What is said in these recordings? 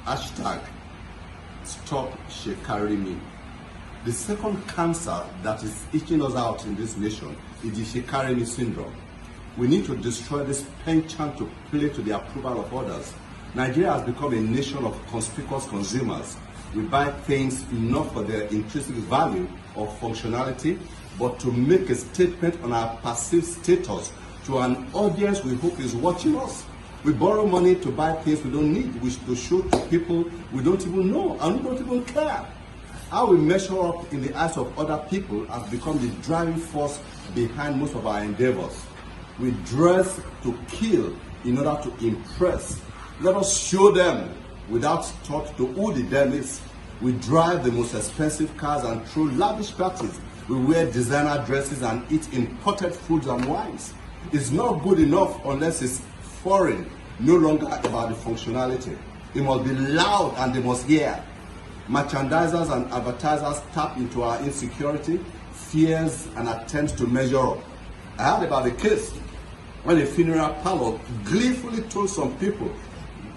Hashtag stop Shekarimi. The second cancer that is itching us out in this nation is the Shekarimi syndrome. We need to destroy this penchant to play to the approval of others. Nigeria has become a nation of conspicuous consumers. We buy things not for their intrinsic value or functionality, but to make a statement on our perceived status to an audience we hope is watching us. We borrow money to buy things we don't need, which to show to people we don't even know and we don't even care. How we measure up in the eyes of other people has become the driving force behind most of our endeavors. We dress to kill in order to impress. Let us show them without thought to who the them is. We drive the most expensive cars and throw lavish parties. We wear designer dresses and eat imported foods and wines. It's not good enough unless it's foreign, no longer about the functionality. It must be loud and they must hear. Merchandisers and advertisers tap into our insecurity, fears, and attempts to measure up. I heard about a case when a funeral parlor gleefully told some people,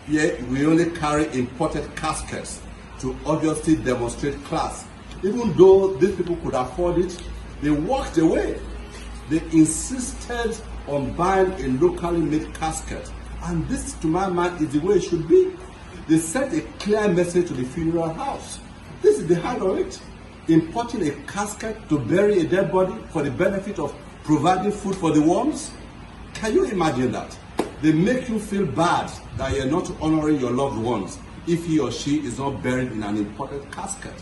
yeah, we only carry imported caskets to obviously demonstrate class. Even though these people could afford it, they walked away. They insisted on buying a locally made casket. And this, to my mind, is the way it should be. They sent a clear message to the funeral house. This is the heart of it. Importing a casket to bury a dead body for the benefit of providing food for the worms? Can you imagine that? They make you feel bad that you're not honoring your loved ones if he or she is not buried in an imported casket.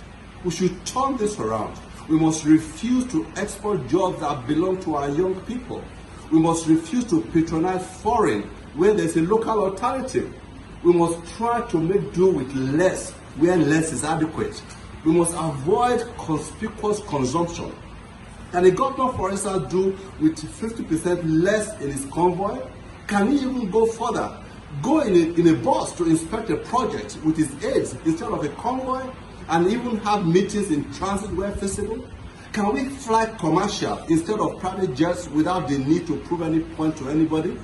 We should turn this around. We must refuse to export jobs that belong to our young people. We must refuse to patronize foreign where there's a local alternative. We must try to make do with less where less is adequate. We must avoid conspicuous consumption. Can a governor, for instance, do with 50% less in his convoy? Can he even go further? Go in a bus to inspect a project with his aides instead of a convoy, and even have meetings in transit where feasible? Can we fly commercial instead of private jets without the need to prove any point to anybody?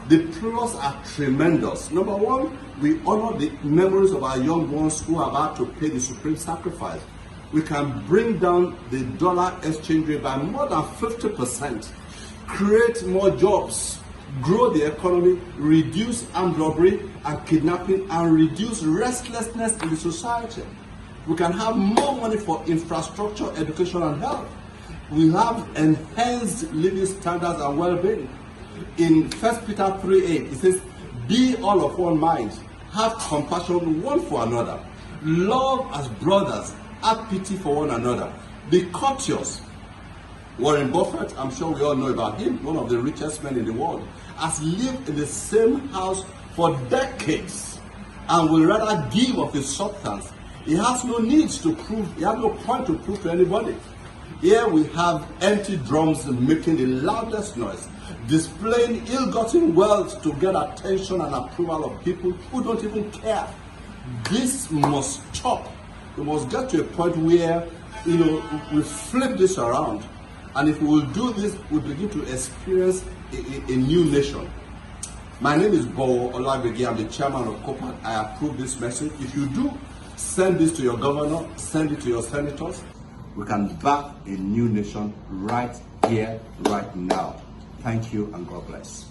The pros are tremendous. Number one, we honor the memories of our young ones who are about to pay the supreme sacrifice. We can bring down the dollar exchange rate by more than 50%, create more jobs, grow the economy, reduce armed robbery and kidnapping, and reduce restlessness in the society. We can have more money for infrastructure, education, and health. We have enhanced living standards and well-being. In 1 Peter 3:8, it says, be all of one mind, have compassion one for another, love as brothers, have pity for one another, be courteous. Warren Buffett, I'm sure we all know about him, one of the richest men in the world, has lived in the same house for decades and will rather give of his substance. He has no needs to prove, he has no point to prove to anybody. Here we have empty drums making the loudest noise, displaying ill-gotten wealth to get attention and approval of people who don't even care. This must stop. We must get to a point where, we flip this around. And if we will do this, we begin to experience a new nation. My name is Bo Olagbegi. I'm the chairman of COPAC. I approve this message. If you do, send this to your governor, send it to your senators. We can back a new nation right here, right now. Thank you and God bless.